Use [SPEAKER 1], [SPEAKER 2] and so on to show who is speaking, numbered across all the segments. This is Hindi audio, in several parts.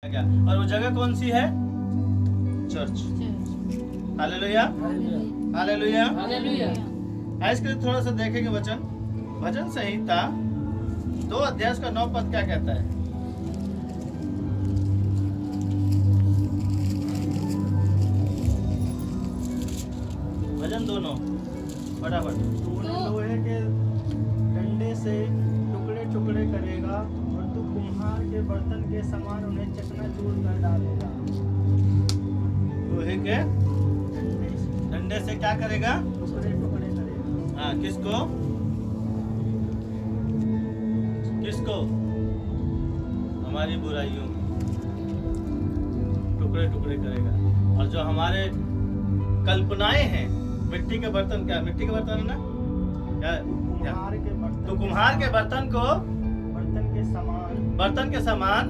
[SPEAKER 1] गया। और वो जगह कौन सी है? चर्च। Hallelujah, hallelujah, hallelujah. आज के थोड़ा सा देखेंगे वचन, भजन संहिता 2 अध्याय का 9 पद क्या कहता है? भजन 2:9 फटाफट।
[SPEAKER 2] लोहे के डंडे से टुकड़े टुकड़े करेगा और तू कुम्हार के बर्तन के समान उन्हें चकनाचूर कर डालेगा।
[SPEAKER 1] लोहे के डंडे से क्या करेगा?
[SPEAKER 2] टुकड़े टुकड़े करेगा।
[SPEAKER 1] हाँ, किसको? किसको? हमारी बुराइयों टुकड़े टुकड़े करेगा। और जो हमारे कल्पनाएं हैं, मिट्टी के बर्तन, क्या मिट्टी के बर्तन है ना? क्या?
[SPEAKER 2] कुम्हार के बर्तन,
[SPEAKER 1] तो कुम्हार के बर्तन को
[SPEAKER 2] बर्तन के समान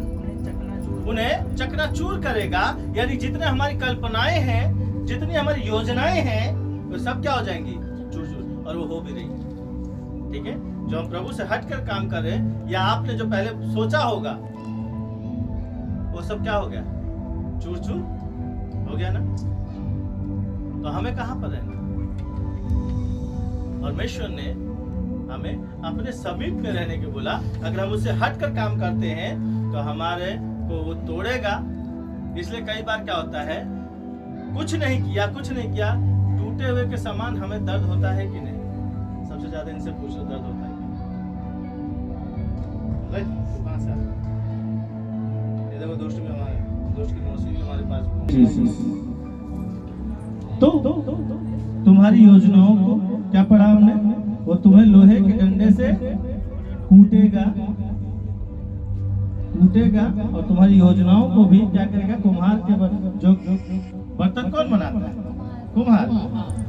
[SPEAKER 1] उन्हें चकनाचूर करेगा। यानी जितने हमारी कल्पनाएं हैं, जितनी हमारी योजनाएं हैं, वो सब क्या हो जाएंगी? चूर चूर। और वो हो भी रही है। ठीक है, जो हम प्रभु से हटकर काम करें, या आपने जो पहले सोचा होगा, वो सब क्या हो गया? चूर चूर हो गया ना? तो हमें कहां पर रहना? परमेश्वर ने हमें अपने समीप में रहने के बोला। अगर हम उससे हटकर काम करते हैं तो हमारे को वो तोड़ेगा। इसलिए कई बार क्या होता है, कुछ नहीं किया, टूटे हुए के समान हमें दर्द होता है कि नहीं? सबसे ज्यादा इनसे पूछो, दर्द होता है कि नहीं? कहां से ये देखो, दोस्त की मौसी भी हमारे पास। तो तुम्हारी योजनाओं को क्या पढ़ा हमने? वो तुम्हें लोहे के डंडे से कूटेगा, और तुम्हारी योजनाओं को भी क्या करेगा? कुम्हार के जो बर्तन कौन बनाता है? कुम्हार।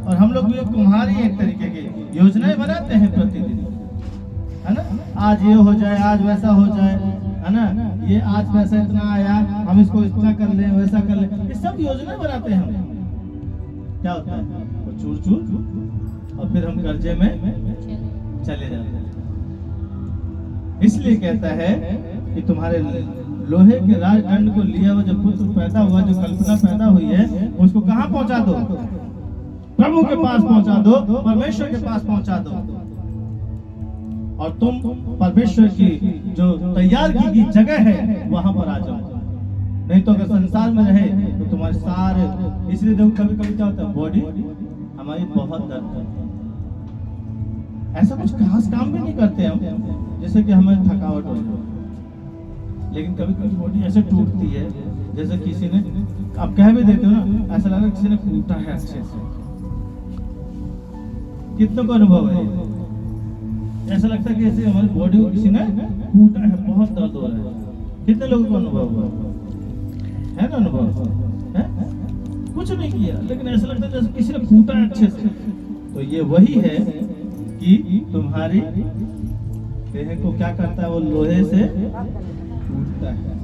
[SPEAKER 1] और हम लोग भी कुम्हार ही एक तरीके की योजनाएं बनाते हैं प्रतिदिन, है ना? आज ये हो जाए, आज वैसा हो जाए, है ना? ये आज पैसा इतना आया, हम इसको इतना कर लें, वैसा कर लें, ये सब योजनाएं बनाते हैं हम। क्या होता है? वो चूर चूर, और फिर हम कर्जे में चले जाते हैं। इसलिए कहता है कि तुम्हारे लोहे के राजदंड को लिया हुआ जो पुत्र पैदा हुआ, जो कल्पना पैदा हुई है, उसको कहाँ पहुंचा दो? प्रभु के पास पहुंचा दो, परमेश्वर के पास पहुंचा दो। और तुम परमेश्वर की जो तैयार की गई जगह है, वहां पर आ जाओ। नहीं तो अगर संसार में रहे तो तुम्हारे सारे, इसलिए देखो कभी कभी क्या होता है, बॉडी हमारी बहुत दर्द करती है। ऐसा कुछ खास काम भी नहीं करते हम, जैसे कि हमें थकावट हो जाए, लेकिन कभी कभी बॉडी ऐसे टूटती है जैसे किसी ने, आप कह भी देते हो ना, ऐसा लगा किसी ने कूटा है अच्छे से। कितनों को अनुभव है? ऐसा लगता है कि ऐसे हमारी बॉडी को किसी ने कूटा है, बहुत दर्द हो रहा है। कितने लोगों को अनुभव हुआ है ना? अनुभव है? कुछ नहीं किया, लेकिन ऐसा लगता है जैसे किसी ने कूटा है अच्छे से। तो ये वही है कि तुम्हारी देह को क्या करता है? वो लोहे से टूटता है।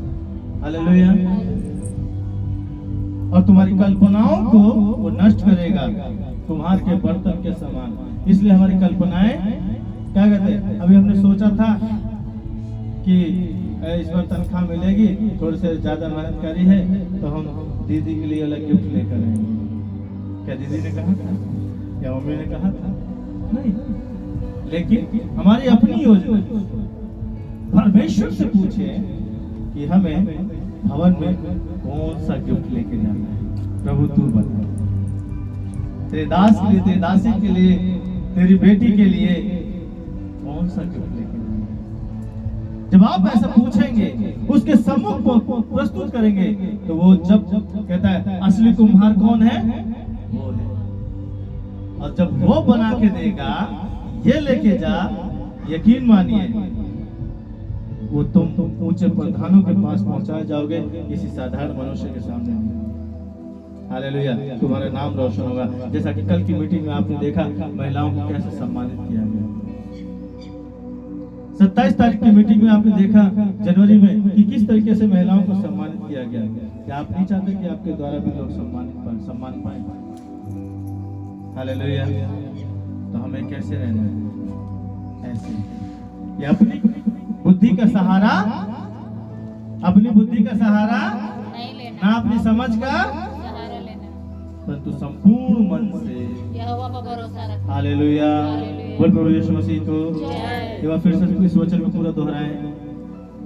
[SPEAKER 1] हालेलुया। और तुम्हारी कल्पनाओं को वो नष्ट करेगा, कुम्हार के बर्तन के समान। इसलिए हमारी कल्पनाएं क्या कहते हैं? अभी हमने सोचा था कि इस बार तनख्वाह मिलेगी, थोड़ी से ज्यादा मेहनत करी है तो हम दीदी के लिए अलग गिफ्ट लेकर आएंगे। क्या दीदी ने कहा था? क्या मम्मी ने कहा था? नहीं। लेकिन हमारी अपनी योजना, परमेश्वर से पूछे कि हमें भवन में कौन सा गिफ्ट लेके जाना है। प्रभु तू बता, तेरे दास के लिए, तेरी दासी के लिए, तेरी बेटी के लिए कौन सा गिफ्ट लेके जाना है? जब आप ऐसा पूछेंगे, उसके सम्मुख प्रस्तुत करेंगे, तो वो जब कहता है असली कुम्हार कौन है? वो है। और जब वो बना के देगा, ये लेके जा, यकीन मानिए वो तुम ऊंचे प्रधानों के पास पहुंचाए जाओगे, किसी साधारण मनुष्य के सामने नहीं। हालेलुया। तुम्हारा नाम रोशन होगा। जैसा कि कल की मीटिंग में आपने देखा, महिलाओं को कैसे सम्मानित किया गया। 27 तारीख की मीटिंग में आपने देखा जनवरी में कि किस तरीके से महिलाओं को सम्मानित किया गया। क्या आप नहीं चाहते कि आपके द्वारा भी लोग सम्मान पाए? हालेलुया। तो हमें कैसे रहना है? ऐसे, ये अपनी बुद्धि का सहारा अपनी बुद्धि का सहारा
[SPEAKER 3] नहीं लेना,
[SPEAKER 1] ना अपनी समझ का,
[SPEAKER 3] सहारा लेना,
[SPEAKER 1] परंतु संपूर्ण मन से।
[SPEAKER 3] यहोवा पर भरोसा रखना।
[SPEAKER 1] हालेलुया।
[SPEAKER 3] हालेलुया।
[SPEAKER 1] बोल प्रभु यीशु मसीह को।
[SPEAKER 3] जय।
[SPEAKER 1] एक बार फिर से इस वचन को पूरा दोहराएं।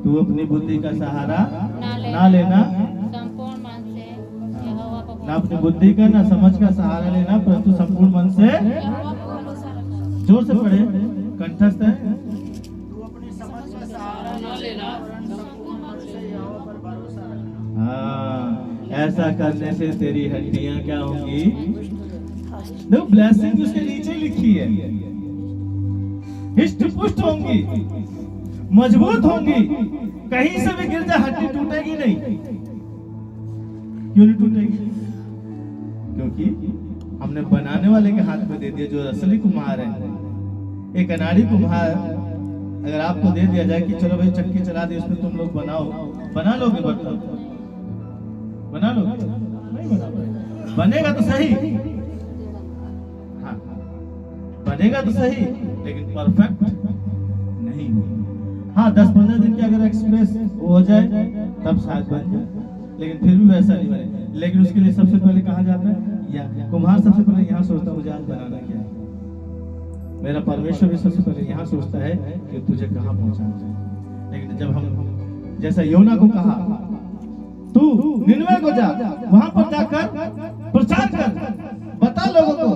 [SPEAKER 1] तू अपनी बुद्धि का सहारा
[SPEAKER 3] ना
[SPEAKER 1] ना लेना,
[SPEAKER 3] संपूर्ण मन से यहोवा पर
[SPEAKER 1] ना अपनी बुद्धि का ना समझ का सहारा लेना, परंतु संपूर्ण मन से।
[SPEAKER 3] यहोवा पर भरोसा रखना।
[SPEAKER 1] जोर से पढ़े, कंठस्थ है।
[SPEAKER 2] तू अपनी समझ का सहारा न लेना, वरन संपूर्ण मन से यहोवा पर भरोसा रखना।
[SPEAKER 1] हाँ, ऐसा करने से तेरी हड्डियां क्या होंगी? देखो ब्लेसिंग उसके नीचे लिखी है, हिष्ट पुष्ट होंगी, मजबूत होंगी, कहीं से भी गिर जा हड्डी टूटेगी नहीं। क्यों नहीं टूटेगी? क्योंकि हमने बनाने वाले के हाथ में दे दिया, जो असली कुम्हार है। एक अनाड़ी कुम्हार अगर आपको दे दिया जाए कि चलो भाई चक्की चला दी, उसमें तुम लोग बनाओ, बना लोगे बर्तन? बना लोगे? नहीं बना पाएगा। बनेगा तो सही, हाँ बनेगा तो सही, लेकिन परफेक्ट नहीं होगा। हाँ 10-15 दिन के अगर एक्सप्रेस हो जाए तब शायद बन जाए, लेकिन फिर भी वैसा नहीं बने। लेकिन उसके लिए सबसे पहले कहाँ जाता है? या कुम्हार सबसे पहले यहाँ सोचता है मुझे आज बनाना क्या है। मेरा परमेश्वर भी सबसे पहले यहाँ सोचता है कि तुझे कहाँ पहुँचाना है। लेकिन जब हम जैसा योना को कहा तू निनवे को जा, वहां पर जाकर प्रचार कर, बता लोगों को,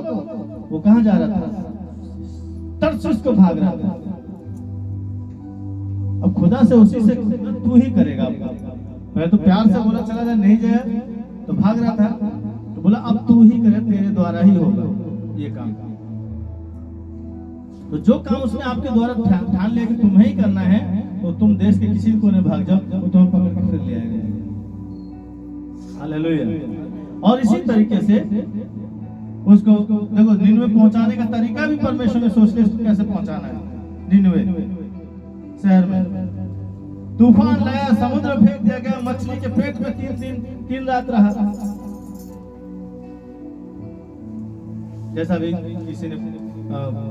[SPEAKER 1] वो कहाँ जा रहा था? तर्शीश को भाग रहा था। अब खुदा से उसी से तू ही करेगा। पहले तो प्यार से बोला चला जाए, नहीं जाए तो भाग रहा था, तो बोला अब तू ही करे, तेरे द्वारा ही होगा ये काम। तो जो काम उसने आपके द्वारा ठान लिया कि तुम्हें ही करना है, तो तुम देश के किसी कोने भाग जाओ, वो तुम्हें पकड़ के फिर ले आएगा। हालेलुया। और इसी तरीके से उसको देखो, निनवे पहुंचाने का तरीका भी परमेश्वर ने सोच लिया कैसे पहुंचाना है। निनवे शहर में तूफान लाया, समुद्र फेंक दिया गया, मछली के पेट में 3 रात रहा। जैसा भी किसी ने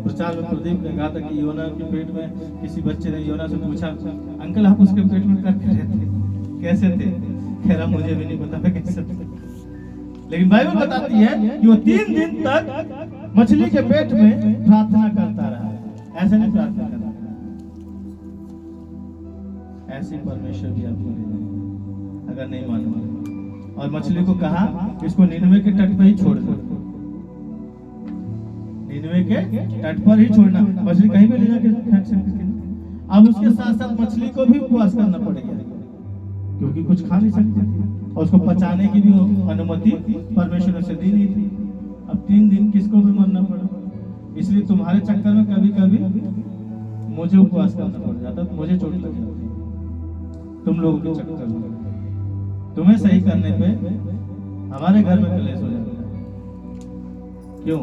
[SPEAKER 1] प्रचार में प्रदीप ने कहा था कि योना के पेट में किसी बच्चे ने योना से पूछा, अंकल आप उसके पेट में कर रहे थे, कैसे थे? कह रहा मुझे भी नहीं पता कैसे थे। लेकिन बाइबल बताती है कि वो 3 दिन तक मछली के पेट में प्रार्थना करता रहा। ऐसे नहीं प्रार्थना करता, ऐसे परमेश्वर भी आपको ले जाएगा अगर नहीं मानोगे। और मछली को कहा इसको निनवे के तट पर ही छोड़ दो, निनवे के तट पर ही छोड़ना। मछली कहीं भी ले जाके फेंक सकती थी। अब उसके साथ साथ मछली को भी उपवास करना पड़ेगा, क्योंकि कुछ खा नहीं सकती थी, और उसको पचाने की भी अनुमति परमेश्वर ने उसे दी नहीं थी। अब 3 दिन किसको भी मरना पड़ा। इसलिए तुम्हारे चक्कर में कभी कभी मुझे उपवास करना पड़ जाता, तो मुझे चोट लग जाती। तुम लोगों के चक्कर में तुम्हें सही करने पे हमारे घर में कलेश हो जाता है। क्यों?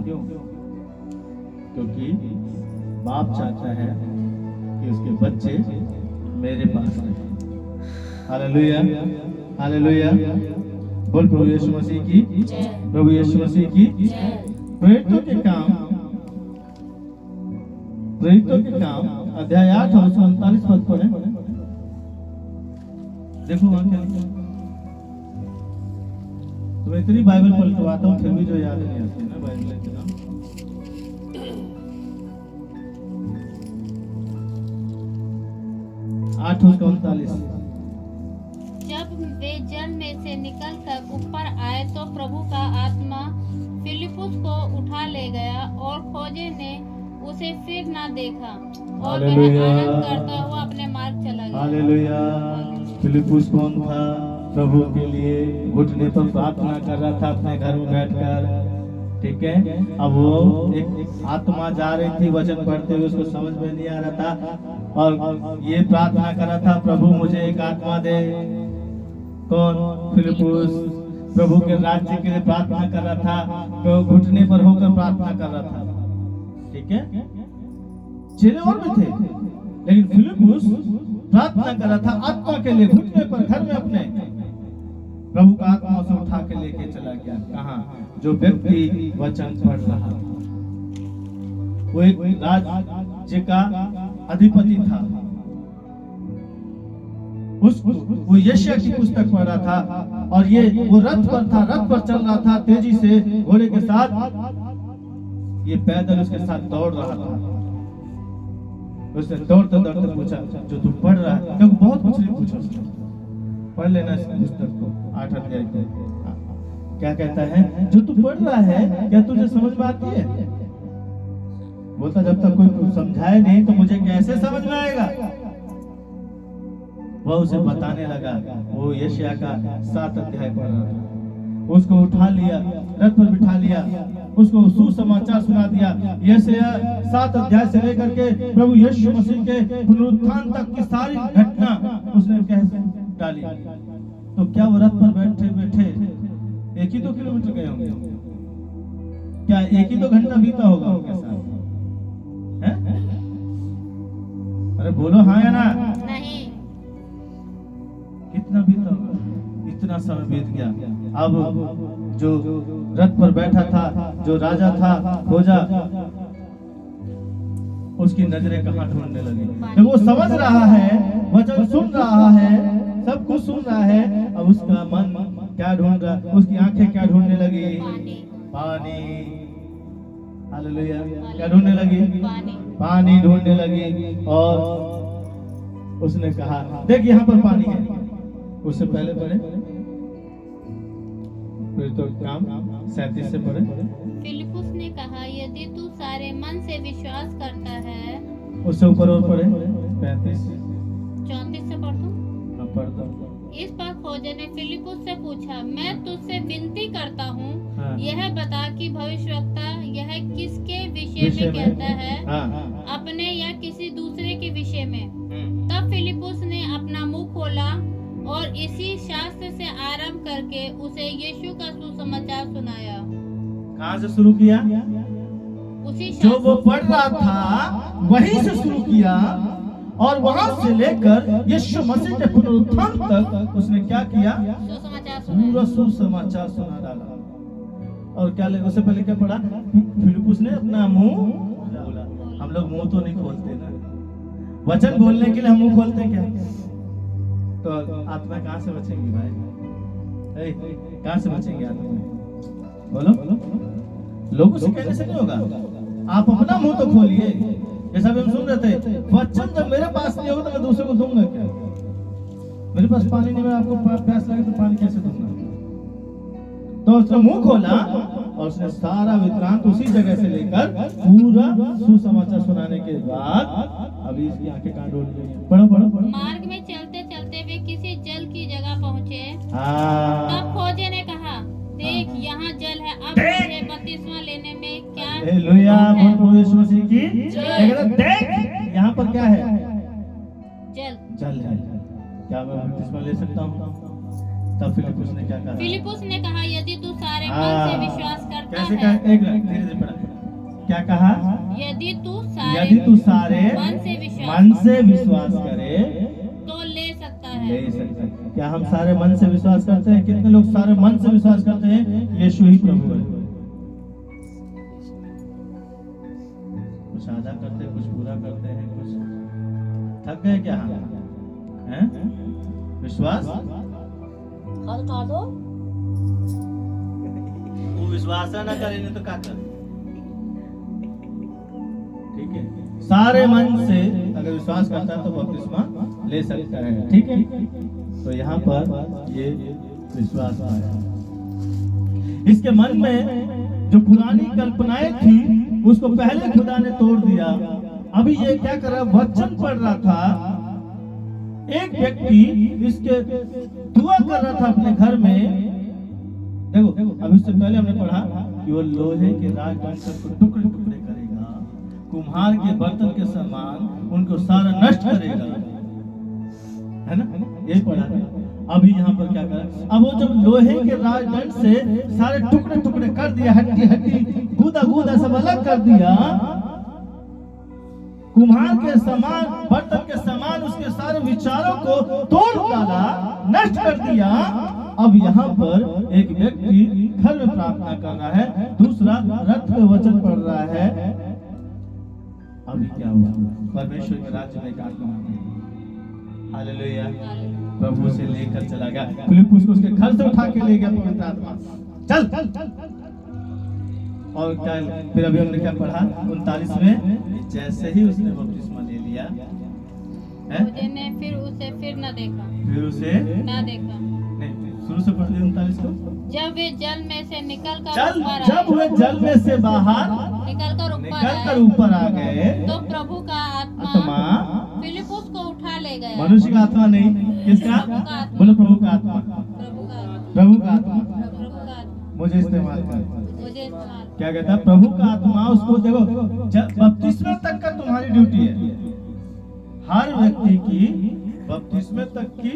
[SPEAKER 1] क्योंकि बाप चाहता है कि उसके बच्चे मेरे पास रहे। Hallelujah, hallelujah. बोल प्रभु यीशु मसीह की, प्रभु यीशु मसीह की। प्रेरितों के काम, प्रेरितों के काम अध्याय 8 और 39 पद पढ़े। देखो वहां क्या लिखा। तो इतनी बाइबल पलटवाता हूँ फिर भी जो याद नहीं आती है ना बाइबल इतना। 8 और 39।
[SPEAKER 3] जब वे जल में से निकलकर ऊपर आए तो प्रभु का आत्मा फिलिपुस को उठा ले गया, और खोजे ने उसे फिर ना देखा, और वह आनंद करता हुआ अपने मार्ग चला गया।
[SPEAKER 1] हालेलुया। फिलिपुस कौन था? प्रभु के लिए घुटने पर प्रार्थना कर रहा था अपने घर में बैठकर, ठीक है। अब वो एक आत्मा जा रही थी वचन पढ़ते हुए, उसको समझ में नहीं आ रहा था, और ये प्रार्थना कर रहा था प्रभु मुझे एक आत्मा दे। कौन? फिलिपुस प्रभु के राज्य के लिए प्रार्थना कर रहा था, तो घुटने पर होकर प्रार्थना कर रहा था, ठीक है। चेले और भी थे, लेकिन फिलिपुस प्रार्थना कर रहा था आत्मा के लिए, घुटने पर घर में अपने। प्रभु का आत्मा उसे उठा के लेके चला गया। कहाँ? जो व्यक्ति वचन पढ़ रहा था, वो एक राज्य का अधिपति था, उसको वो यशायाह की पुस्तक पढ़ रहा था, और ये वो रथ पर था, रथ पर चल रहा था तेजी से घोड़े के साथ, ये पैदल उसके साथ दौड़ रहा था। उसने दौड़ते दौड़ते पूछा, जो तू पढ़ रहा है, क्योंकि बहुत कुछ नहीं पूछा उसने, पढ़ लेना इस पुस्तक को 8 अध्याय को। क्या कहता है, जो तू पढ़ रहा है क्या तुझे समझ में आती है? बोलता, जब तक कोई समझाए नहीं तो मुझे कैसे समझ में आएगा। वह उसे बताने लगा, वो यशायाह का 7 अध्याय पढ़ रहा था। उसको उठा लिया, रथ पर बिठा लिया, उसको सुसमाचार सुना दिया। यशायाह 7 अध्याय से लेकर के प्रभु यीशु मसीह के पुनरुत्थान तक की सारी घटना उसने कह डाली। तो क्या वो रथ पर बैठे बैठे 1-2 किलोमीटर गए होंगे? क्या 1-2 घंटा बीता होगा उनके साथ? है? अरे बोलो हाँ या ना?
[SPEAKER 3] नहीं।
[SPEAKER 1] कितना बीता होगा? इतना समय बीत गया। अब जो रथ पर बैठा था, जो राजा था खोजा, उसकी नजरें कहाँ ढूंढने लगी? तो वो समझ रहा है, वचन सुन रहा है, सब कुछ सुन रहा है, अब उसका मन क्या ढूंढ रहा? उसकी आंखें क्या ढूंढने लगी? पानी। हालेलुया। क्या ढूंढने लगी? पानी ढूंढने लगी। और उसने कहा, देख यहाँ पर पानी है। उससे पहले पढ़े, फिर तो काम 37 से पढ़े।
[SPEAKER 3] फिलिप्पुस ने कहा, यदि तू सारे मन से विश्वास करता है।
[SPEAKER 1] उससे ऊपर और पढ़े 35
[SPEAKER 3] 34 से पढ़ दूं?
[SPEAKER 1] हाँ, पढ़ दो।
[SPEAKER 3] इस पर खोजे ने फिलिप्पुस से पूछा, मैं तुझसे विनती करता हूँ,
[SPEAKER 1] हाँ।
[SPEAKER 3] यह बता कि भविष्यवक्ता यह किसके विषय में कहता है,
[SPEAKER 1] हाँ।
[SPEAKER 3] अपने या किसी दूसरे के विषय में? तब फिलिप्पुस ने अपना मुंह खोला और इसी शास्त्र से आरंभ करके उसे यीशु का सुसमाचार सुनाया।
[SPEAKER 1] कहाँ से शुरू किया?
[SPEAKER 3] उसी
[SPEAKER 1] जो वो पढ़ रहा था वहीं से शुरू किया, और वहां से लेकर यीशु मसीह के पुनरुत्थान तक उसने क्या किया?
[SPEAKER 3] सुसमाचार
[SPEAKER 1] पूरा
[SPEAKER 3] सुनाया।
[SPEAKER 1] सुसमाचार सुना डाला। और क्या ले, उससे पहले क्या पढ़ा? फिलिप्पुस ने अपना मुंह खोला। हम लोग मुंह तो नहीं खोलते ना, वचन बोलने के लिए हम मुंह खोलते क्या? तो आत्मा कहाँ से बचेंगी भाई? कहाँ से बचेंगे आत्मा? बोलो। लोगों से कहने से नहीं होगा, आप अपना मुंह तो खोलिए। जैसा भी हम सुन रहे थे, वचन जब मेरे पास नहीं होगा तो मैं दूसरे को दूंगा क्या? मेरे पास पानी नहीं, मैं आपको प्यास लगे तो पानी कैसे दूंगा? तो उसने मुंह खोला और उसने सारा वृत्तांत उसी जगह से लेकर पूरा सुसमाचार सुनाने के बाद अभी इसकी आंखें कहाँ ढूंढ रही हैं? पढ़ो पढ़ो पढ़ो।
[SPEAKER 3] मार्ग में चलते चलते वे किसी जल की जगह पहुँचे।
[SPEAKER 1] हाँ।
[SPEAKER 3] तब खोजे ने कहा, देख यहाँ जल है, अब मुझे बपतिस्मा लेने में क्या?
[SPEAKER 1] हालेलुया, प्रभु यीशु मसीह की जय। देख यहाँ पर क्या है?
[SPEAKER 3] जल।
[SPEAKER 1] जल है। क्या मैं बपतिस्मा ले सकता हूँ? तब फिलिप्पुस ने क्या कहा?
[SPEAKER 3] फिलिप्पुस ने कहा, यदि तू सारे मन से विश्वास करता
[SPEAKER 1] कैसे
[SPEAKER 3] है।
[SPEAKER 1] कहा? एक मिनट, धीरे धीरे पढ़ा। क्या कहा?
[SPEAKER 3] यदि तू
[SPEAKER 1] सारे
[SPEAKER 3] मन
[SPEAKER 1] से विश्वास करे
[SPEAKER 3] तो ले सकता है।
[SPEAKER 1] ले सकता है। क्या हम सारे मन से विश्वास करते हैं? कितने लोग सारे मन से विश्वास करते हैं यीशु ही प्रभु है? कुछ आधा करते हैं, कुछ पूरा करते हैं, कुछ थक गए क्या? हैं? विश्वास
[SPEAKER 3] खा दो।
[SPEAKER 1] वो विश्वास ना करेंगे तो क्या करें? ठीक है, सारे मन से अगर विश्वास करता है तो बपतिस्मा ले सकता है। ठीक है, तो यहाँ पर ये विश्वास आया। इसके मन में जो पुरानी कल्पनाएं थी उसको पहले खुदा ने तोड़ दिया। अभी ये क्या कर रहा? वचन पढ़ रहा था। एक व्यक्ति इसके दुआ कर रहा था अपने घर में। देखो, अब इससे पहले हमने पढ़ा कि वो लोहे के राजदंड को टुकड़े टुकड़े करेगा, कुम्हार के बर्तन के समान उनको सारा नष्ट करेगा, है ना? यही पढ़ा था। अभी यहाँ पर क्या कर? अब वो जब लोहे के राजदंड से सारे टुकड़े टुकड़े कर दिया, हड्डी हड्डी गूदा गूदा सब अलग कर दिया, कुम्हार के समान बर्तन के समान उसके सारे विचारों को तोड़ डाला, नष्ट कर दिया। अब यहाँ पर एक व्यक्ति घर में प्रार्थना कर रहा है, दूसरा रथ पे वचन पढ़ रहा है। अभी क्या हुआ? परमेश्वर के राज्य में एक आत्मा। हालेलुया। प्रभु से लेकर चला गया। फिलिप्पुस को उसके घर से उठा के ले गया पवित्र आत्मा, चल। और क्या फिर अभी हमने क्या पढ़ा 39 में, जैसे ही उसने बपतिस्मा ले लिया है,
[SPEAKER 3] ने फिर उसे फिर न देखा,
[SPEAKER 1] फिर उसे
[SPEAKER 3] न देखा।
[SPEAKER 1] नहीं, शुरू से पढ़ दिया 39 को।
[SPEAKER 3] जब वे जल में से निकल कर
[SPEAKER 1] जल
[SPEAKER 3] ऊपर
[SPEAKER 1] जब वे जल में से बाहर
[SPEAKER 3] निकल कर
[SPEAKER 1] ऊपर आ गए,
[SPEAKER 3] तो प्रभु का
[SPEAKER 1] आत्मा
[SPEAKER 3] आत्मा फिलिप्पुस को उठा ले गया।
[SPEAKER 1] मनुष्य का आत्मा नहीं, किसका?
[SPEAKER 3] प्रभु का आत्मा।
[SPEAKER 1] बोलो प्रभु का आत्मा,
[SPEAKER 3] प्रभु का आत्मा,
[SPEAKER 1] प्रभु का आत्मा।
[SPEAKER 3] प्रभु का आत्मा
[SPEAKER 1] मुझे इस्तेमाल कर,
[SPEAKER 3] मुझे इस्तेमाल।
[SPEAKER 1] क्या कहता है? प्रभु का आत्मा उसको देखो, बपतिस्मे तक का तुम्हारी ड्यूटी है। हर व्यक्ति की बपतिस्मे तक की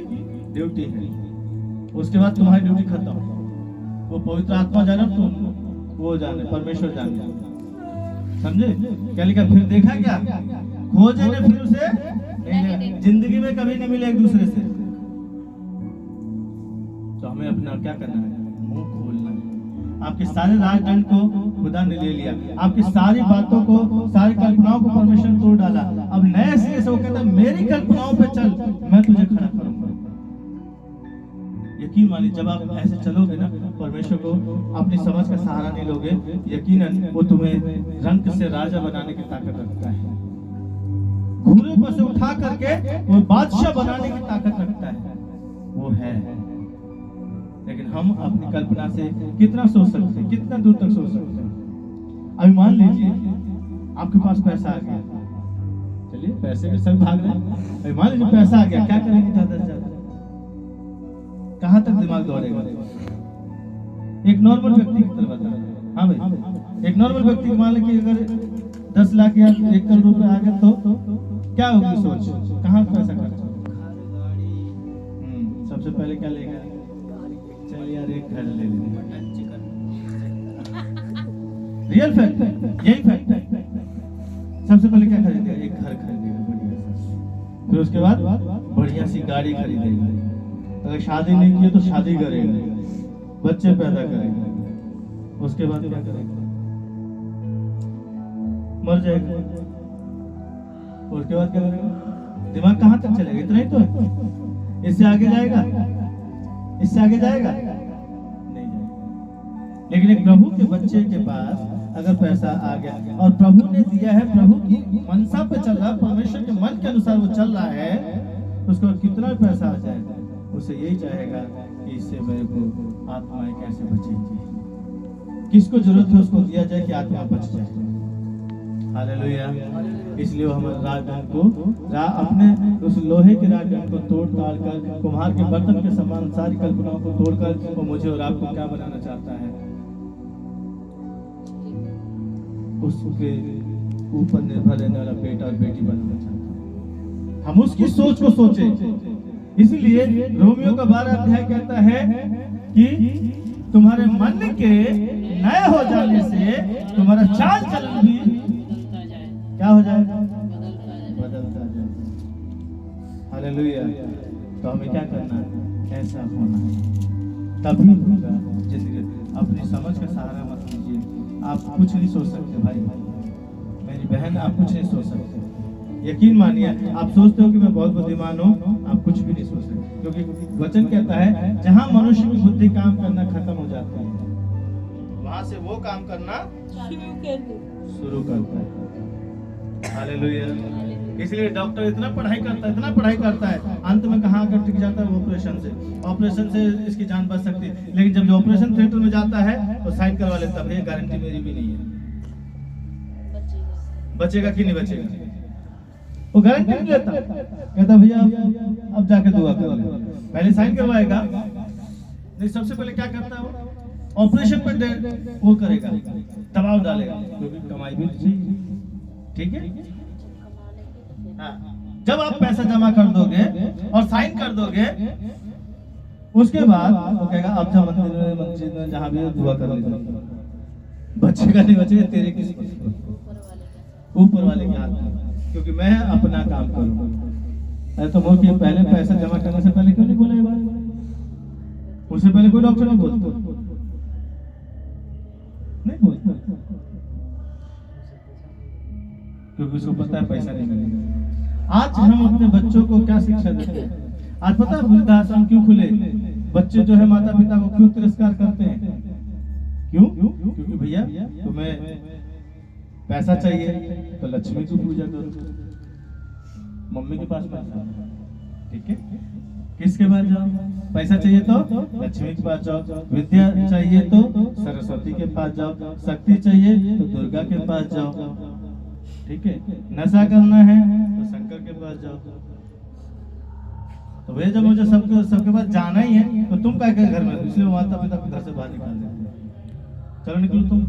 [SPEAKER 1] ड्यूटी है, उसके बाद तुम्हारी ड्यूटी खत्म। वो पवित्र आत्मा जाने, तुम वो जाने, परमेश्वर जाने, समझे? क्या लिखा? फिर देखा क्या? खोजे ने फिर उसे नहीं, जिंदगी में कभी नहीं मिले एक दूसरे से। तो हमें अपना क्या करना है? मुंह खोलना है। आपके सारे राजदंड को खुदा ने ले लिया, आपकी सारी बातों को, सारी कल्पनाओं को परमेश्वर ने तोड़ डाला। अब नए सिरे से वो कहता है मेरी कल्पनाओं पे चल, मैं तुझे खड़ा करूंगा। यकीन मानिए, जब आप ऐसे चलोगे ना, परमेश्वर को अपनी समझ का सहारा नहीं लोगे, यकीनन वो तुम्हें रंग से राजा बनाने की ताकत रखता है। घोड़े पर से उठा करके वो बादशाह बनाने की ताकत रखता है, वो है। लेकिन हम अपनी कल्पना से कितना सोच सकते हैं, कितना दूर तक सोच सकते हैं? अभी मान लीजिए आपके पास पैसा आ गया, चलिए पैसे के सब भाग रहे हैं। अभी मान लीजिए पैसा आ गया, क्या करेंगे? ज्यादा से ज्यादा कहाँ तक दिमाग दौड़ेगा? एक नॉर्मल व्यक्ति की तरह बता, हाँ भाई, एक नॉर्मल व्यक्ति मान लो कि अगर 10 लाख या 1 करोड़ रुपए आ गए तो क्या होगी सोच? कहाँ पैसा खर्च होगा? सबसे पहले क्या लेगा? चल यार एक घर ले लेंगे। रियल फैक्ट है, यही फैक्ट है। सबसे पहले क्या खरीदेगा? एक घर खरीदेगा बढ़िया सा, फिर उसके बाद बढ़िया सी गाड़ी खरीदेगा। अगर शादी नहीं की तो शादी करेगा, बच्चे पैदा करेगा, उसके बाद क्या करेगा? मर जाएगा। उसके बाद क्या करेगा? दिमाग कहाँ तक चलेगा? इतना ही तो है। इससे आगे जाएगा? इससे आगे जाएगा? नहीं जाएगा। लेकिन एक प्रभु के बच्चे के पास अगर पैसा आ गया और प्रभु ने दिया है, प्रभु की मनसा पे चल रहा, परमेश्वर के मन के अनुसार वो चल रहा है, उसको कितना पैसा आ जाएगा, उसे यही चाहेगा कि इससे मेरे को आत्माएं कैसे बचेंगी, किसको जरूरत है उसको दिया जाए कि आत्मा बच जाए। हालेलुया। इसलिए वो हमारे राजदंड को अपने उस लोहे के राजदंड को तोड़ ताड़ कर कुम्हार के बर्तन के समान सारी कल्पनाओं को तोड़कर वो मुझे और आपको क्या बनाना चाहता है? उसके ऊपर निर्भर रहने वाला बेटा और बेटी बनाना चाहता है। हम उसकी सोच को सोचें। इसलिए रोमियो का 12 अध्याय कहता है कि तुम्हारे मन के नए हो जाने से तुम्हारा चाल चलन भी क्या हो जाएगा? बदलता जाए। हालेलुया। तो हमें क्या करना है? ऐसा होना है, तभी होगा जिंदगी। अपनी समझ का सहारा मत लीजिए। आप कुछ नहीं सोच सकते भाई, मेरी बहन, आप कुछ नहीं सोच सकते। यकीन मानिए, आप सोचते हो कि मैं बहुत बुद्धिमान हूँ, आप कुछ भी नहीं सोच सकते, क्योंकि वचन कहता है जहाँ मनुष्य की बुद्धि काम करना खत्म हो जाता है, वहां से वो काम करना शुरू करता है। हालेलुया। इसलिए डॉक्टर इतना पढ़ाई करता है, अंत में कहाँ आकर टिक जाता है? ऑपरेशन से इसकी जान बच सकती है। लेकिन जब जो ऑपरेशन थिएटर में जाता है तो साइन करवा लेता है, गारंटी मेरी भी नहीं है, बचेगा कि नहीं बचेगा, वो गारंटी नहीं लेता। कहता भैया अब जाके दुआ कर ले, पहले साइन करवाएगा। नहीं, सबसे पहले क्या करता है वो? ऑपरेशन पर वो करेगा, दबाव डालेगा, क्योंकि कमाई भी चाहिए। ठीक है? हाँ। जब आप पैसा जमा कर दोगे और साइन कर दोगे, उसके बाद वो कहेगा अब जा मस्जिद में जहाँ भी दुआ कर लेगा। बचेगा नहीं बचेगा तेरे किस्मत, ऊपर वाले के हाथ में, क्योंकि मैं अपना काम करूँगा। तो वो कि पहले पैसा जमा करने से पहले क्यों नहीं बोला ये बात? उससे पहले कोई डॉक्टर नहीं बोलता, नहीं बोलता, क्योंकि उसको पता है पैसा नहीं मिलेगा। आज हम अपने बच्चों को क्या शिक्षा देते हैं? आज पता है वृद्धाश्रम क्यों खुले? बच्चे जो है माता पिता को क्यों तिरस्कार करते हैं? क्यों? क्योंकि भैया तुम्हें पैसा चाहिए तो लक्ष्मी की पूजा करो, मम्मी के पास पैसा, ठीक है, किसके पास जाओ? पैसा चाहिए तो लक्ष्मी के पास जाओ, विद्या चाहिए तो सरस्वती के पास जाओ, शक्ति चाहिए तो दुर्गा के पास जाओ, ठीक है, नशा करना है तो शंकर के पास जाओ। तो भैया जब मुझे सबके पास जाना ही है तो तुम क्या कर घर में, इसलिए माता पिता को घर से बाहर निकाल देते हैं, चलो निकलो तुम।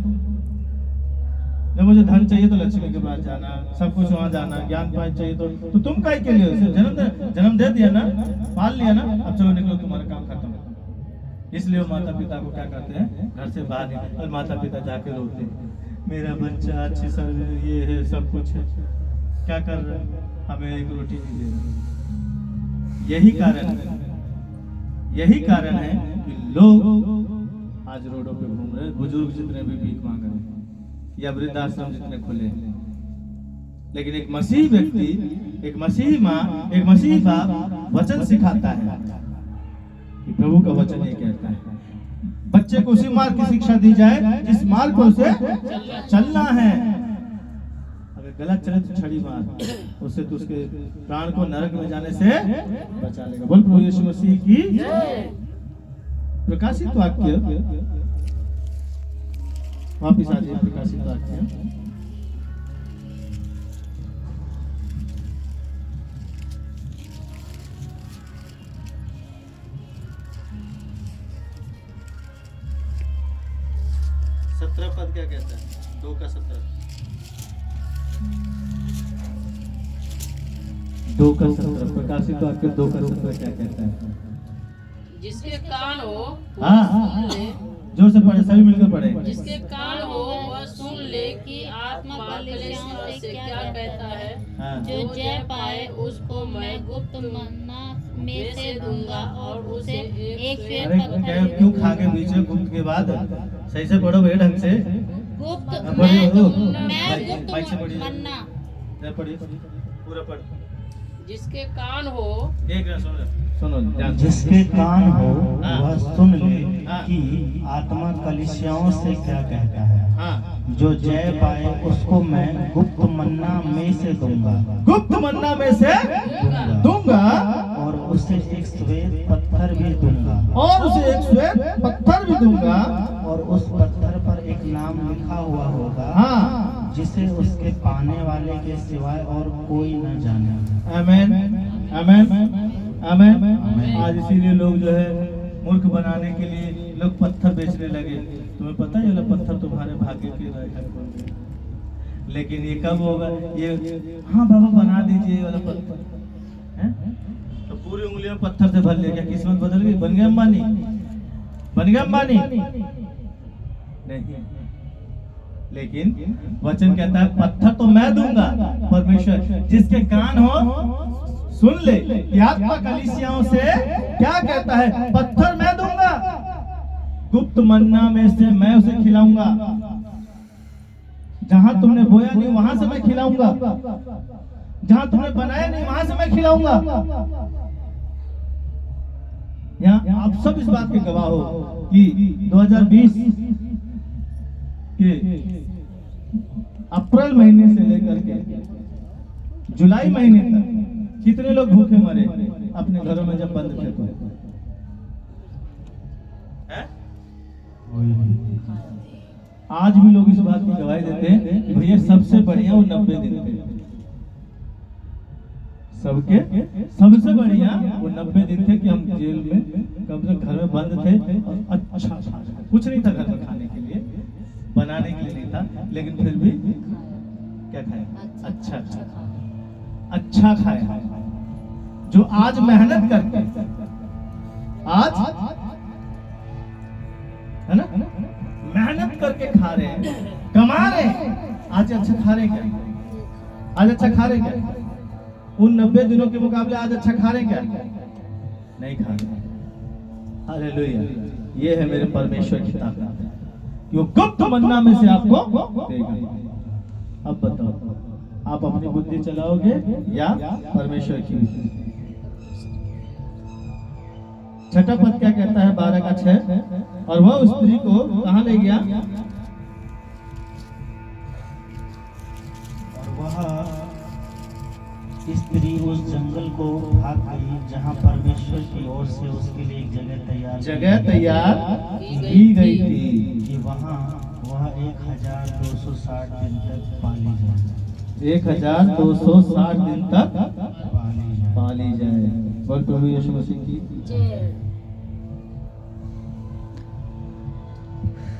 [SPEAKER 1] जब मुझे धन चाहिए तो लक्ष्मी के पास जाना, सब कुछ वहां जाना, ज्ञान पाठ चाहिए तो तुम काय के लिए? जन्म दे दिया ना, पाल लिया ना, अब चलो निकलो, तुम्हारा काम खत्म। इसलिए वो माता पिता को क्या करते हैं, घर से बाहर निकाल, और माता पिता जाके रोते हैं, मेरा बच्चा अच्छी सर ये है, सब कुछ है, क्या कर रहा है, हमें एक रोटी नहीं दे रहा। यही कारण है कि लोग आज रोडों पे घूम रहे, बुजुर्ग जितने भी भीख मांग रहे हैं या वृद्धाश्रम जितने खुले हैं, लेकिन एक मसीह व्यक्ति, एक मसीह माँ, एक मसीह बाप वचन सिखाता है कि प्रभु का वचन ये कहता है बच्चे को उसी मार्ग की शिक्षा दी जाए जिस मार्ग को उसे चलना है। अगर गलत चले तो छड़ी मार, उससे तो उसके प्राण को नरक में जाने से बचा लेगा। बोल प्रभु यीशु मसीह की प्रकाशित वाक्य, वापिस आ जाइए, प्रकाशित वाक्य 17 पद क्या कहता है? 2 का 17 प्रकाशित वाक्य 2 का 17 क्या कहता है?
[SPEAKER 4] जिसके कान हो
[SPEAKER 1] हाँ, जोर से पढ़े, सभी मिलकर पढ़े।
[SPEAKER 4] जिसके कान हो वह सुन ले कि आत्मा कलीसियाओं से क्या कहता है।
[SPEAKER 1] हाँ।
[SPEAKER 3] जो जय पाए उसको मैं गुप्त मन्ना में से दूंगा और उसे एक श्वेत
[SPEAKER 1] अरे
[SPEAKER 3] पत्थर
[SPEAKER 1] क्यों खा के पीछे गुप्त के बाद सही से पढ़ो भैया, ढंग से
[SPEAKER 3] गुप्त
[SPEAKER 1] माइक से पढ़िए,
[SPEAKER 3] मन्ना
[SPEAKER 1] पढ़िए पूरा पढ़।
[SPEAKER 4] जिसके कान हो,
[SPEAKER 1] एक सुनो ध्यान से।
[SPEAKER 2] जिसके कान हो
[SPEAKER 1] हाँ।
[SPEAKER 2] वह सुन ले
[SPEAKER 1] हाँ।
[SPEAKER 2] कि आत्मा कलीसियाओं से क्या कहता है।
[SPEAKER 1] हाँ,
[SPEAKER 2] जो जय पाए उसको मैं गुप्त मन्ना में से दूंगा
[SPEAKER 1] गुप्त मन्ना में से दूंगा
[SPEAKER 2] और उसे एक श्वेत पत्थर भी दूंगा
[SPEAKER 1] और उसे एक श्वेत पत्थर भी दूंगा
[SPEAKER 2] और उस पत्थर पर एक नाम लिखा हुआ होगा,
[SPEAKER 1] हाँ,
[SPEAKER 2] जिसे उसके पाने वाले के सिवाय और कोई न जाने।
[SPEAKER 1] आमेन आमेन आमेन। आज इसीलिए लोग जो है मूर्ख बनाने के लिए लोग पत्थर बेचने लगे। तुम्हें पता है ये पत्थर तुम्हारे भाग्य के लायक, लेकिन ये कब होगा? ये हाँ बाबा बना दीजिए वाला पत्थर है, तो पूरी उंगलियों पत्थर से भर लिया, किस्मत बदल गई, बन गया अंबानी, बन गया अंबानी नहीं। लेकिन वचन कहता है पत्थर तो मैं दूंगा, परमेश्वर जिसके कान हो सुन ले कि आत्मा कलीसियाओं से क्या कहता है। पत्थर मैं दूंगा, गुप्त मन्ना में से मैं उसे खिलाऊंगा, जहां तुमने बोया नहीं वहां से मैं खिलाऊंगा, जहां तुमने बनाया नहीं वहां से मैं खिलाऊंगा। यहाँ आप सब इस बात के गवाह हो कि 2020 के अप्रैल महीने से लेकर के जुलाई महीने तक कितने लोग भूखे मरे अपने घरों में जब बंद थे तो? आज भी लोग इस बात की गवाही देते हैं कि भैया सबसे बढ़िया वो 90 दिन थे, सबसे बढ़िया वो 90 दिन थे कि हम जेल में कब तक घर में बंद थे और अच्छा कुछ नहीं था घर में खाने के लिए, बनाने के लिए नहीं था, लेकिन फिर भी क्या खाया? अच्छा खाया। जो आज मेहनत करके आज है ना मेहनत करके खा रहे हैं, कमा रहे हैं, आज अच्छा खा रहे क्या? आज अच्छा खा रहे क्या? उन 90 दिनों के मुकाबले आज अच्छा खा रहे क्या? नहीं खा रहे। हालेलुया। ये है मेरे परमेश्वर की ताकत कि वो गुप्त मन्ना में से आपको देगा। अब बताओ आप अपनी बुद्धि चलाओगे या परमेश्वर की? छठा पद क्या कहता है 12 का 6, और वह स्त्री को कहाँ ले गया?
[SPEAKER 2] और वह स्त्री उस जंगल को भाग गई जहाँ परमेश्वर की ओर से उसके लिए एक जगह तैयार
[SPEAKER 1] की गई थी
[SPEAKER 2] कि वहाँ वह 1260 दिन तक पाली जाए।
[SPEAKER 1] 1260 दिन तक
[SPEAKER 2] पाली जाए।
[SPEAKER 1] पाली जाए। बोल प्रभु यीशु मसीह की।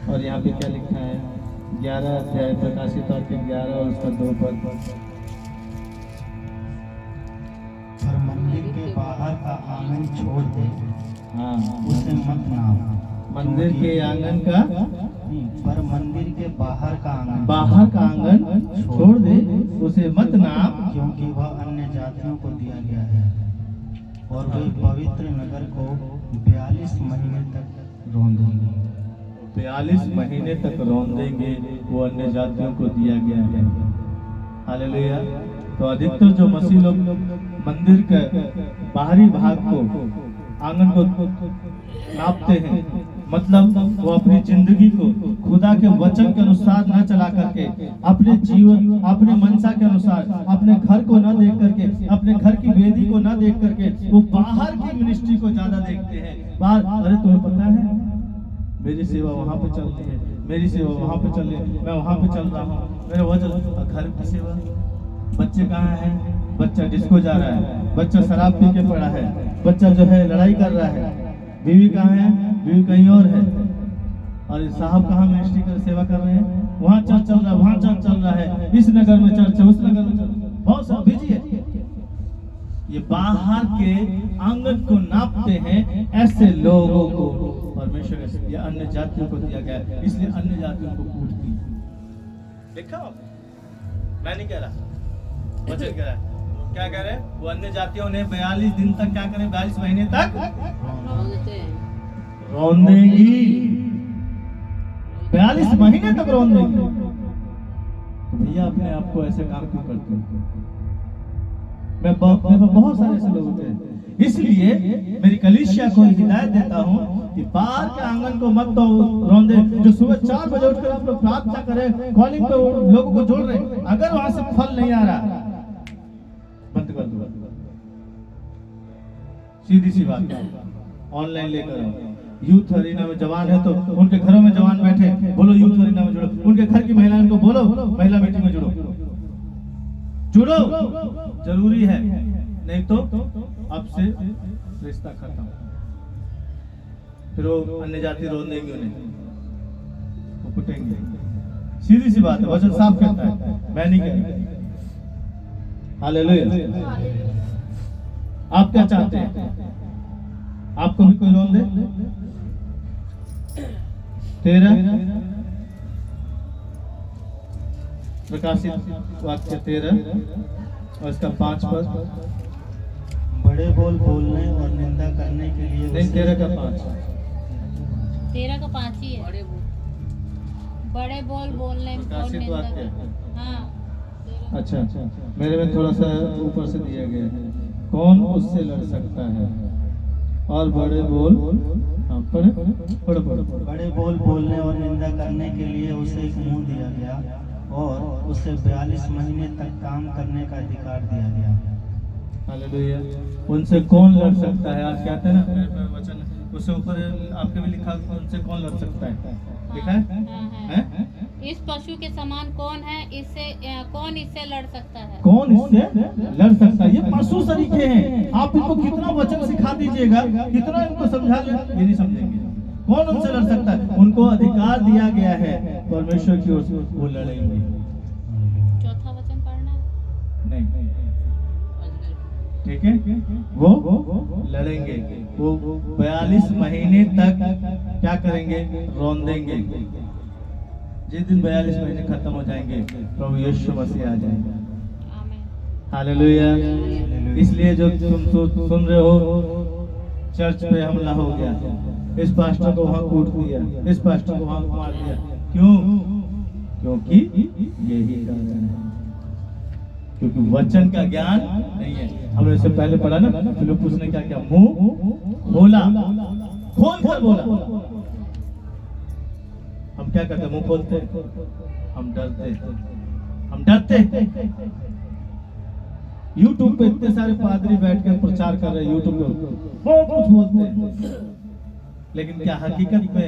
[SPEAKER 1] और यहाँ पे क्या लिखा है? 11 अध्याय प्रकाशित वाक्य 11 और उसका 2 पद।
[SPEAKER 2] और मंदिर के बाहर का आंगन छोड़ दे,
[SPEAKER 1] हाँ,
[SPEAKER 2] उसे मत नाप।
[SPEAKER 1] मंदिर के आंगन का,
[SPEAKER 2] पर मंदिर के बाहर का
[SPEAKER 1] आंगन छोड़ दे, उसे मत नाप,
[SPEAKER 2] क्योंकि वह अन्य जातियों को दिया गया है और वे पवित्र नगर को 42 महीने तक रौंदेंगे।
[SPEAKER 1] 42 महीने तक रौंदेंगे, वो अन्य जातियों को दिया गया है। हालेलुया। तो अधिकतर जो मसीह लोग मंदिर के बाहरी भाग को, आंगन को नापते हैं, मतलब वो अपनी जिंदगी को खुदा के वचन के अनुसार न चला करके, अपने जीवन, अपने मनसा के अनुसार, अपने घर को न देख करके, अपने घर की वेदी को न देख करके, वो बाहर की मिनिस्ट्री को ज्यादा देखते हैं। बाहर, अरे तुम्हें पता है मेरी सेवा वहाँ पे चल रही है, मेरी सेवा वहाँ पे चल रही है, मैं वहाँ पे चल रहा हूँ, मेरा वचन। घर की सेवा, बच्चे कहाँ हैं? बच्चा डिस्को जा रहा है, बच्चा शराब पी के पड़ा है, बच्चा जो है लड़ाई कर रहा है, बीवी कहाँ है? बीवी कहीं और है, और साहब कहाँ मिनिस्ट्री कर सेवा कर रहे हैं? वहाँ चर्च चल रहा है, वहाँ चर्च चल रहा है, इस नगर में चर्च है, उस नगर में चर्च, बहुत सब बिजी है। ये बाहर के आंगन को नापते हैं। ऐसे लोगों को परमेश्वर या अन्य जातियों को दिया गया है, इसलिए अन्य जातियों को कूटती है। देखा मैं नहीं कह रहा, वचन कह रहा है। क्या कह रहे हैं? वो अन्य जातियों ने 42 दिन तक क्या करें? 42 महीने तक रौंदेंगी। 42 महीने तक रौंदेंगी। तो भैया अपने आप को ऐसे काम क्यों करते हो? मैं बहुत सारे ऐसे लोग होते हैं। इसलिए मेरी कलीसिया को हिदायत देता हूँ कि बाहर के आंगन को मत तो रौंदे। जो सुबह 4 बजे उठकर आप लोग प्रार्थना करें, कॉलिंग पे लोगों को जोड़ रहे, अगर वहां से फल नहीं आ रहा, बंद कर दो। सीधी सी बात, ऑनलाइन लेकर आओ। यूथ अरीना में जवान है तो उनके घरों में जवान बैठे, बोलो यूथ अरीना में जुड़ो। उनके घर की महिलाओं को बोलो महिला मीटिंग में जुड़ो, जरूरी है, नहीं तो अब से रिश्ता खत्म। फिर वो अन्य जाति रोन देंगे, उन्हें वो कुटेंगे। सीधी सी बात है, वचन साफ कहता है, मैं नहीं कह रहा। हालेलुया। आप क्या चाहते हैं? आपको भी कोई रोन दे? 13 प्रकाशित वाक्य 13 और इसका 5 पद।
[SPEAKER 2] बड़े बोल बोलने और निंदा करने के लिए
[SPEAKER 1] नहीं, 13 का 5
[SPEAKER 3] ही है। बड़े बोल बोलने और
[SPEAKER 1] प्रकाशित
[SPEAKER 3] निंदा
[SPEAKER 1] वाक्य।
[SPEAKER 3] करने। हाँ,
[SPEAKER 1] अच्छा, मेरे में थोड़ा सा ऊपर से दिया गया है, कौन उससे लड़ सकता है? और बड़े बोल, हाँ, पढ़े।
[SPEAKER 2] बड़े बोल बोलने और निंदा करने के लिए उसे एक मुंह दिया गया और उसे 42 महीने तक काम करने का अधिकार दिया गया।
[SPEAKER 1] हालेलुया। उनसे कौन लड़ सकता है? आज कहते हैं ना वचन, उससे ऊपर आपके भी लिखा, उनसे कौन लड़ सकता है? लिखा है?
[SPEAKER 3] इस पशु के समान कौन है? कौन इससे लड़ सकता है?
[SPEAKER 1] कौन इससे लड़ सकता है? ये पशु सरीखे हैं। आप इनको कितना वचन सिखा दीजिएगा, कितना इनको समझा ले, ये नहीं समझेंगे। कौन उनसे लड़ सकता है? उनको अधिकार दिया गया है परमेश्वर की ओर से, वो लड़ेंगे।
[SPEAKER 3] चौथा वचन पढ़ना
[SPEAKER 1] नहीं, ठीक है, वो लड़ेंगे। वो 42 महीने तक क्या करेंगे? रौंदेंगे। जिस दिन 42 महीने खत्म हो जाएंगे, प्रभु यीशु मसीह आ जाएंगे। हालेलुया। इसलिए जो तुम सुन रहे हो, चर्च पे हमला हो गया, इस पास्टर को वहां कूट दिया, इस पास्टर को वहां मार दिया, क्यों? क्योंकि यही कारण है। क्योंकि वचन का ज्ञान नहीं है। हमने इससे पहले पढ़ा ना, फिलिप्पुस ने क्या किया, मुंह खोला, खोल कर बोला। हम क्या करते, मुंह खोलते, हम डरते। यूट्यूब पे इतने सारे पादरी बैठ कर प्रचार कर रहे हैं, यूट्यूब पे बहुत कुछ बोलते हैं, लेकिन क्या हकीकत में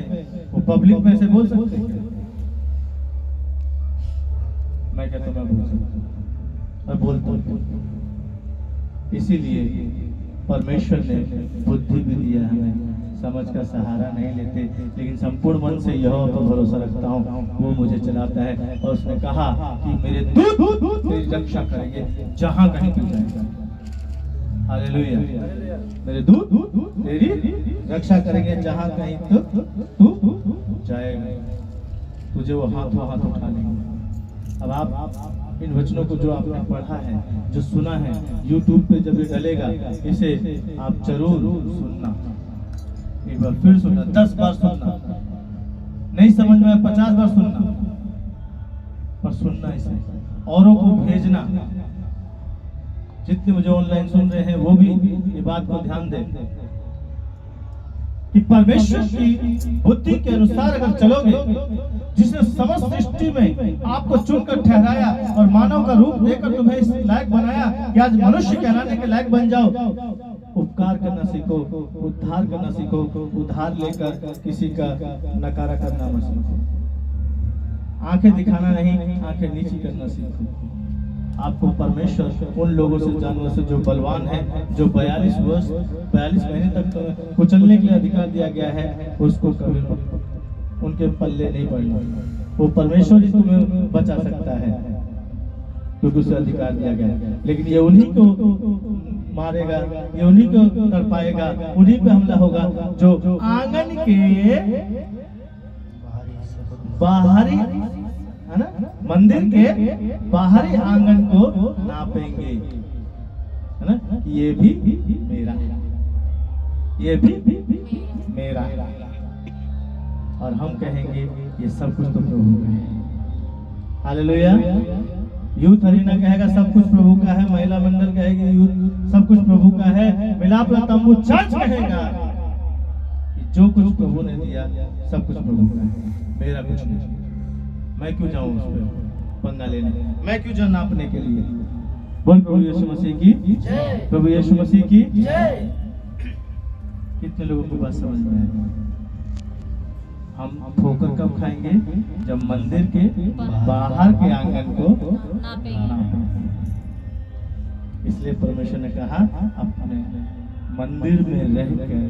[SPEAKER 1] वो पब्लिक में से बोल सकते हैं? मैं कहता हूं, मैं बोल सकता हूं, मैं बोलता हूं। इसीलिए परमेश्वर ने बुद्धि भी दिया हमें, समझ का सहारा नहीं लेते, लेकिन संपूर्ण मन से यहोवा पर भरोसा रखता हूँ, वो मुझे चलाता है। और उसने कहा कि मेरे दूत तेरी रक्षा करेंगे जहां कहीं तू जाएगा। हालेलुया। मेरे दूत तेरी रक्षा करेंगे जहां कहीं तू जाएगा, तुझे वो हाथों हाथ उठा लेंगे। अब आप इन वचनों को जो आपने पढ़ा है, जो सुना है, यूट्यूब पे जब ये डलेगा, इसे आप जरूर सुनना, एक बार फिर सुनना, 10 बार सुनना, नहीं समझ में 50 बार सुनना, पर सुनना इसे, औरों को भेजना। जितने मुझे ऑनलाइन सुन रहे हैं वो भी ये बात को ध्यान दें कि परमेश्वर की बुद्धि के अनुसार अगर चलोगे, जिसने समस्त सृष्टि में आपको चुनकर ठहराया और मानव का रूप देकर तुम्हें इस लायक बनाया कि आज मनुष्य कहलाने के लायक बन जाओ, उपकार करना सीखो, उद्धार करना सीखो, उद्धार लेकर किसी का नकारा करना मत सीखो, आंखें दिखाना नहीं, आंखें नीची करना सीखो। आपको परमेश्वर उन लोगों से, जानवरों से जो बलवान है, जो 42 महीने तक कुचलने के लिए अधिकार दिया गया है, उसको कभी उनके पल्ले नहीं पड़ना। वो परमेश्वर ही तुम्हें बचा सकता है क्योंकि उसे अधिकार दिया गया है, लेकिन ये उन्हीं को मारेगा, ये उन्हीं को तड़पाएगा, उन्हीं पे हमला होगा जो आंगन के बाहरी, है ना, मंदिर के बाहरी आंगन को नापेंगे, है ना, ये भी मेरा है, ये भी मेरा है। और हम कहेंगे ये सब कुछ तो प्रभु का है। हालेलुया। यूथ अरीना कहेगा सब कुछ प्रभु का है, महिला मंडल कहेगी यूथ सब कुछ प्रभु का है, मिलाप तंबू चर्च कहेगा कि जो कुछ प्रभु ने दिया सब कुछ प्रभु का है, मेरा कुछ नहीं। मैं क्यों जाऊं उस पर पंगा लेने, मैं क्यों जाऊं नापने के लिए। बोल प्रभु यीशु मसीह की जय, प्रभु यीशु मसीह की जय। कितने लोगों को बात समझ में है? हम ठोकर कब खाएंगे? जब मंदिर के बाहर के आंगन को नापेंगे। इसलिए परमेश्वर ने कहा अपने मंदिर में रहकर,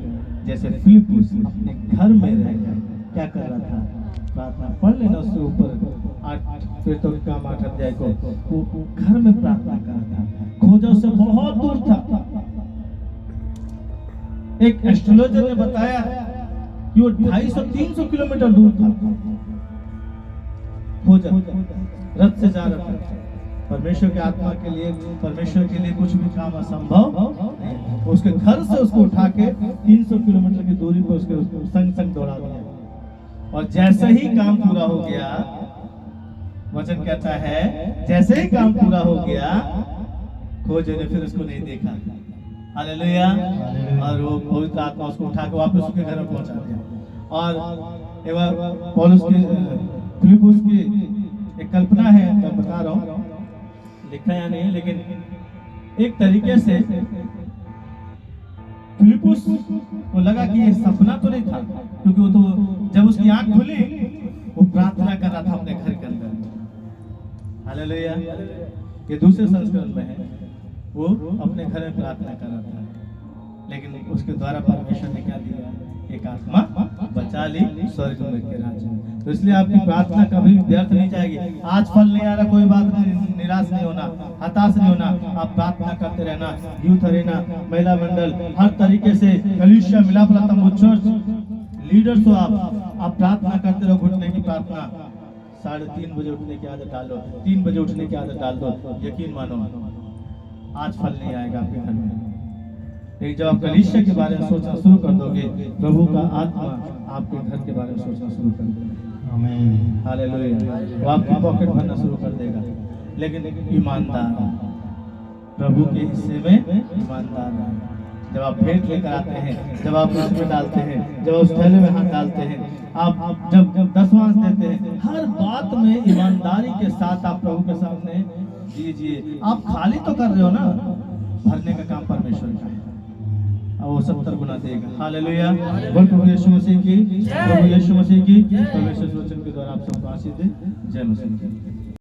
[SPEAKER 1] जैसे फिलिप्पुस अपने घर में रहकर क्या कर रहा था, प्रार्थना पढ़ लेना। उससे ऊपर 8 फिर तो काम 8 अध्याय को वो घर में प्रार्थना कर रहा था, खोजा उससे बहुत दूर था। एक एस्ट्रोलॉजर ने बताया कि वो 250-300 किलोमीटर दूर था, खोजा रथ से जा रहा था। परमेश्वर के आत्मा के लिए, परमेश्वर के लिए कुछ भी काम असंभव। उसके घर से उसको उठा के 300 किलोमीटर की दूरी पर उसके संग संग दौड़ा दिया। और जैसे ही काम पूरा हो गया, वचन कहता है जैसे ही काम पूरा हो गया, खोजे ने फिर उसको नहीं देखा। हालेलुया। और वो पवित्र आत्मा उसको उठा के वापस उसके घर में पहुंचा दिया। और एक बार पौलुस की, फिलिप्पुस की एक कल्पना है, मैं बता रहा हूँ, लिखा या नहीं, लेकिन एक तरीके से फिलिप्पुस को लगा कि ये सपना तो नहीं था, क्योंकि वो तो जब उसकी आंख खुली वो प्रार्थना कर रहा था अपने घर के अंदर। हालेलुया। ये दूसरे संस्करण में है, वो अपने घर में प्रार्थना कर रहा था, लेकिन उसके द्वारा परमेश्वर ने क्या दिया? एक आत्मा बचा ली स्वर्ग में के राज्य में। तो इसलिए आपकी प्रार्थना कभी व्यर्थ नहीं जाएगी। आज फल नहीं आ रहा, कोई बात नहीं, निराश नहीं होना, हताश नहीं होना, आप प्रार्थना करते रहना। यूथ अरीना, महिला मंडल, हर तरीके से कलीसिया, मिलाप तंबू चर्च लीडर्स हो आप प्रार्थना करते रहो। घुटने की प्रार्थना 3:30 बजे उठने की आदत डालो, 3 बजे उठने की आदत डाल दो। यकीन मानो आज फल नहीं आएगा आपके घर में, लेकिन जब आप कलीसिया के बारे में सोचना शुरू कर दोगे, प्रभु का आत्मा आपके घर के बारे में सोचना शुरू कर देगा। आमीन। हालेलुया। वो आपकी पॉकेट भरना शुरू कर देगा। लेकिन ईमानदार, प्रभु के हिस्से में ईमानदार रहें। जब आप भेंट लेकर आते हैं, जब आप उसमें डालते हैं, जब उस थैले में हाथ डालते हैं, आप जब दसवांश देते हैं, हर बात में ईमानदारी के साथ आप प्रभु के सामने दीजिए। आप खाली तो कर रहे हो ना, भरने का काम परमेश्वर का है और वो 70 गुना देगा। हालेलुया। बोल प्रभु यीशु मसीह की, प्रभु यीशु मसीह की। परमेश्वर वचन के द्वारा आप सबको आशीष दे। जय मसीह।